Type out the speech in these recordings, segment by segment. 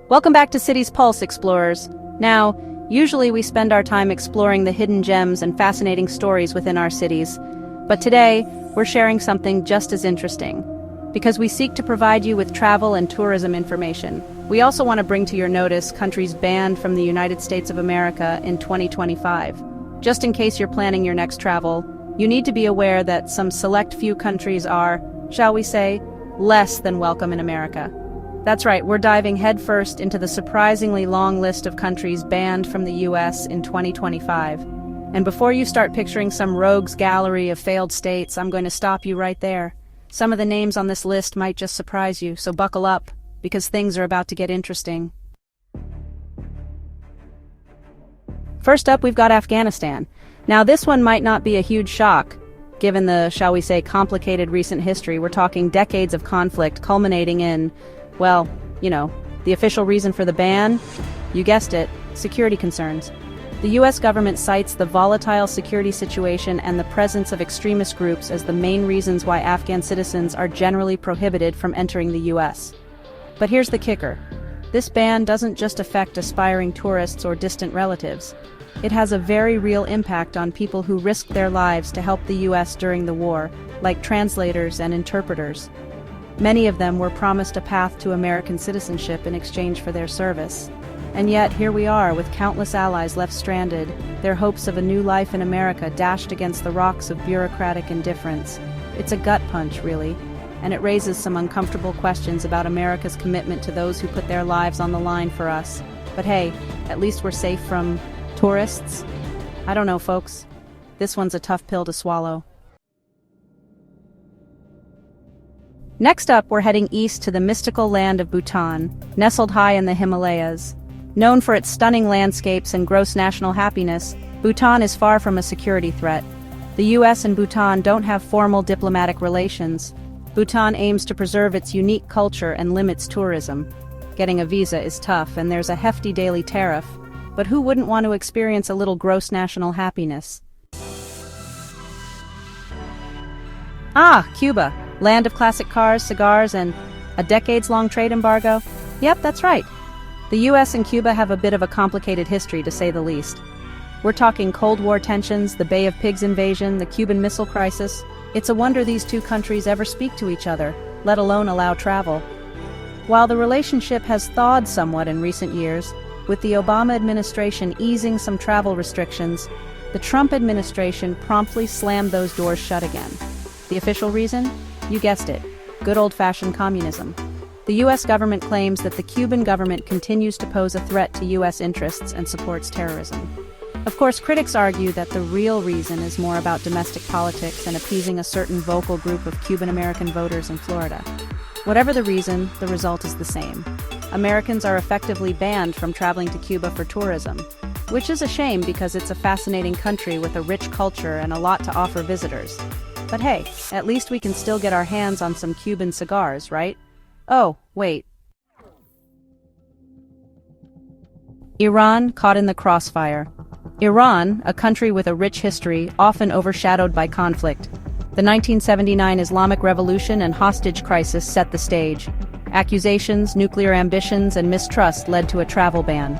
Welcome back to CitiesPulse, explorers. Now, usually we spend our time exploring the hidden gems and fascinating stories within our cities. But today, we're sharing something just as interesting. Because we seek to provide you with travel and tourism information, we also want to bring to your notice countries banned from the United States of America in 2025. Just in case you're planning your next travel, you need to be aware that some select few countries are, shall we say, less than welcome in America. That's right, we're diving headfirst into the surprisingly long list of countries banned from the US in 2025. And before you start picturing some rogues gallery of failed states, I'm going to stop you right there. Some of the names on this list might just surprise you, so buckle up, because things are about to get interesting. First up, we've got Afghanistan. Now, this one might not be a huge shock. Given the, shall we say, complicated recent history, we're talking decades of conflict culminating in, well, the official reason for the ban? You guessed it, security concerns. The US government cites the volatile security situation and the presence of extremist groups as the main reasons why Afghan citizens are generally prohibited from entering the US. But here's the kicker. This ban doesn't just affect aspiring tourists or distant relatives. It has a very real impact on people who risked their lives to help the US during the war, like translators and interpreters. Many of them were promised a path to American citizenship in exchange for their service. And yet, here we are, with countless allies left stranded, their hopes of a new life in America dashed against the rocks of bureaucratic indifference. It's a gut punch, really, and it raises some uncomfortable questions about America's commitment to those who put their lives on the line for us. But hey, at least we're safe from tourists? I don't know, folks. This one's a tough pill to swallow. Next up, we're heading east to the mystical land of Bhutan, nestled high in the Himalayas. Known for its stunning landscapes and gross national happiness, Bhutan is far from a security threat. The US and Bhutan don't have formal diplomatic relations. Bhutan aims to preserve its unique culture and limits tourism. Getting a visa is tough, and there's a hefty daily tariff. But who wouldn't want to experience a little gross national happiness? Ah, Cuba. Land of classic cars, cigars, and a decades-long trade embargo? Yep, that's right. The US and Cuba have a bit of a complicated history, to say the least. We're talking Cold War tensions, the Bay of Pigs invasion, the Cuban Missile Crisis. It's a wonder these two countries ever speak to each other, let alone allow travel. While the relationship has thawed somewhat in recent years, with the Obama administration easing some travel restrictions, the Trump administration promptly slammed those doors shut again. The official reason? You guessed it, good old-fashioned communism. The US government claims that the Cuban government continues to pose a threat to US interests and supports terrorism. Of course, critics argue that the real reason is more about domestic politics and appeasing a certain vocal group of Cuban-American voters in Florida. Whatever the reason, the result is the same. Americans are effectively banned from traveling to Cuba for tourism, which is a shame because it's a fascinating country with a rich culture and a lot to offer visitors. But hey, at least we can still get our hands on some Cuban cigars, right? Oh, wait. Iran caught in the crossfire. Iran, a country with a rich history, often overshadowed by conflict. The 1979 Islamic Revolution and hostage crisis set the stage. Accusations, nuclear ambitions, and mistrust led to a travel ban.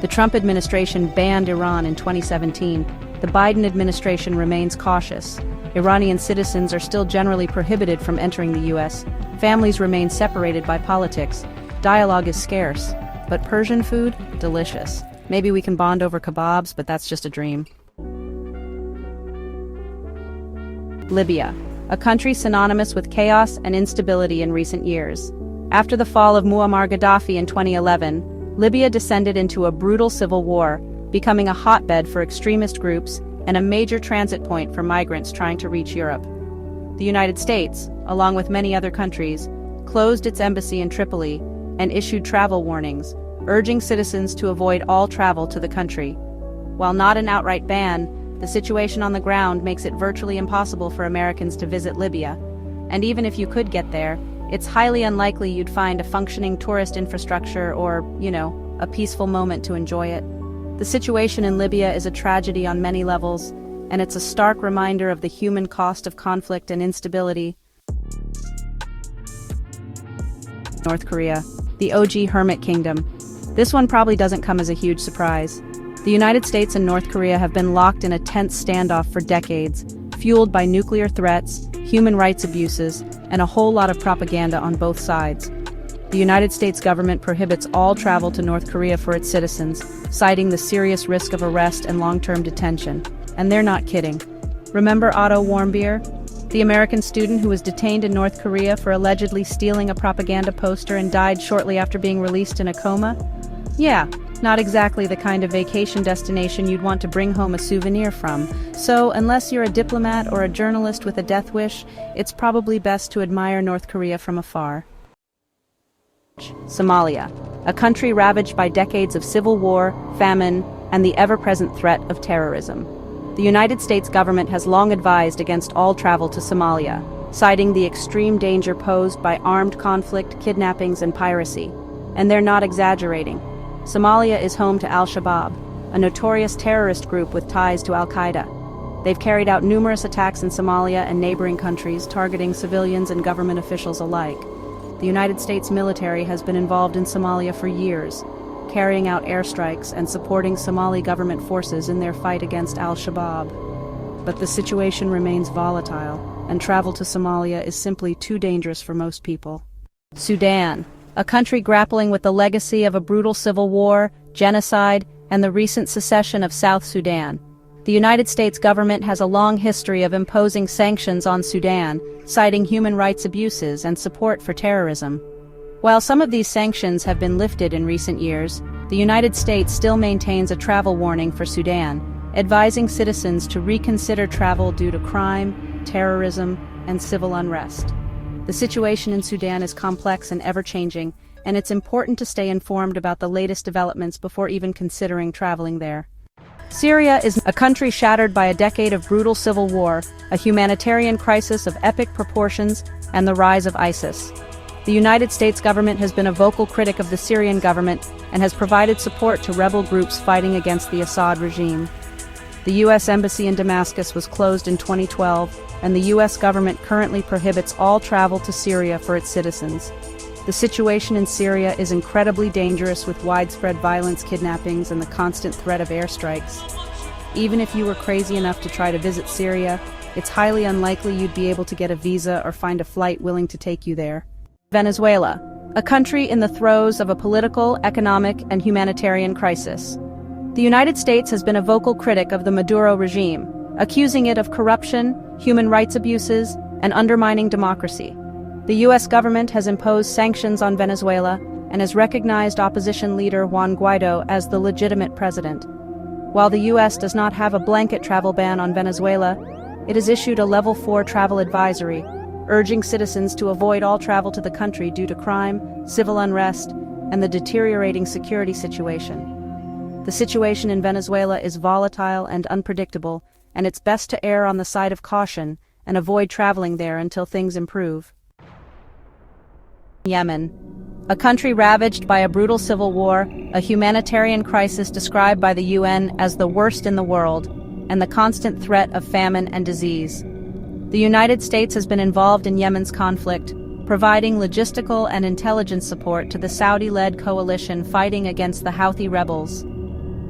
The Trump administration banned Iran in 2017. The Biden administration remains cautious. Iranian citizens are still generally prohibited from entering the US. Families remain separated by politics. Dialogue is scarce. But Persian food? Delicious. Maybe we can bond over kebabs, but that's just a dream. Libya, a country synonymous with chaos and instability in recent years. After the fall of Muammar Gaddafi in 2011, Libya descended into a brutal civil war, becoming a hotbed for extremist groups and a major transit point for migrants trying to reach Europe. The United States, along with many other countries, closed its embassy in Tripoli and issued travel warnings, urging citizens to avoid all travel to the country. While not an outright ban, the situation on the ground makes it virtually impossible for Americans to visit Libya. And even if you could get there, it's highly unlikely you'd find a functioning tourist infrastructure or, a peaceful moment to enjoy it. The situation in Libya is a tragedy on many levels, and it's a stark reminder of the human cost of conflict and instability. North Korea, the OG Hermit Kingdom. This one probably doesn't come as a huge surprise. The United States and North Korea have been locked in a tense standoff for decades, fueled by nuclear threats, human rights abuses, and a whole lot of propaganda on both sides. The United States government prohibits all travel to North Korea for its citizens, citing the serious risk of arrest and long-term detention. And they're not kidding. Remember Otto Warmbier, the American student who was detained in North Korea for allegedly stealing a propaganda poster and died shortly after being released in a coma? Yeah, not exactly the kind of vacation destination you'd want to bring home a souvenir from. So, unless you're a diplomat or a journalist with a death wish, it's probably best to admire North Korea from afar. Somalia, a country ravaged by decades of civil war, famine, and the ever-present threat of terrorism. The United States government has long advised against all travel to Somalia, citing the extreme danger posed by armed conflict, kidnappings, and piracy. And they're not exaggerating. Somalia is home to Al-Shabaab, a notorious terrorist group with ties to Al-Qaeda. They've carried out numerous attacks in Somalia and neighboring countries, targeting civilians and government officials alike. The United States military has been involved in Somalia for years, carrying out airstrikes and supporting Somali government forces in their fight against Al-Shabaab. But the situation remains volatile, and travel to Somalia is simply too dangerous for most people. Sudan, a country grappling with the legacy of a brutal civil war, genocide, and the recent secession of South Sudan. The United States government has a long history of imposing sanctions on Sudan, citing human rights abuses and support for terrorism. While some of these sanctions have been lifted in recent years, the United States still maintains a travel warning for Sudan, advising citizens to reconsider travel due to crime, terrorism, and civil unrest. The situation in Sudan is complex and ever-changing, and it's important to stay informed about the latest developments before even considering traveling there. Syria is a country shattered by a decade of brutal civil war, a humanitarian crisis of epic proportions, and the rise of ISIS. The United States government has been a vocal critic of the Syrian government and has provided support to rebel groups fighting against the Assad regime. The U.S. Embassy in Damascus was closed in 2012, and the U.S. government currently prohibits all travel to Syria for its citizens. The situation in Syria is incredibly dangerous, with widespread violence, kidnappings, and the constant threat of airstrikes. Even if you were crazy enough to try to visit Syria, it's highly unlikely you'd be able to get a visa or find a flight willing to take you there. Venezuela, a country in the throes of a political, economic, and humanitarian crisis. The United States has been a vocal critic of the Maduro regime, accusing it of corruption, human rights abuses, and undermining democracy. The U.S. government has imposed sanctions on Venezuela and has recognized opposition leader Juan Guaido as the legitimate president. While the U.S. does not have a blanket travel ban on Venezuela, it has issued a Level 4 travel advisory, urging citizens to avoid all travel to the country due to crime, civil unrest, and the deteriorating security situation. The situation in Venezuela is volatile and unpredictable, and it's best to err on the side of caution and avoid traveling there until things improve. Yemen, a country ravaged by a brutal civil war, a humanitarian crisis described by the UN as the worst in the world, and the constant threat of famine and disease. The United States has been involved in Yemen's conflict, providing logistical and intelligence support to the Saudi-led coalition fighting against the Houthi rebels.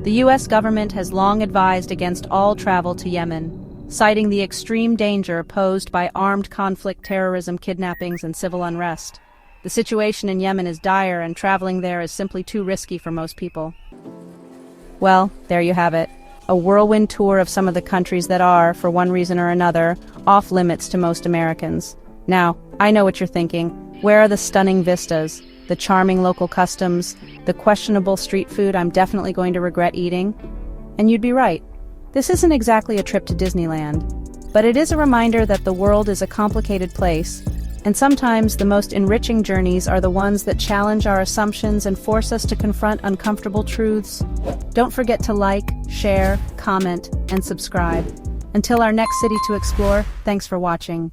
The U.S. government has long advised against all travel to Yemen, citing the extreme danger posed by armed conflict, terrorism, kidnappings, and civil unrest. The situation in Yemen is dire, and traveling there is simply too risky for most people. Well, there you have it. A whirlwind tour of some of the countries that are, for one reason or another, off limits to most Americans. Now, I know what you're thinking. Where are the stunning vistas, the charming local customs, the questionable street food I'm definitely going to regret eating? And you'd be right. This isn't exactly a trip to Disneyland, but it is a reminder that the world is a complicated place, and sometimes the most enriching journeys are the ones that challenge our assumptions and force us to confront uncomfortable truths. Don't forget to like, share, comment, and subscribe. Until our next city to explore, thanks for watching.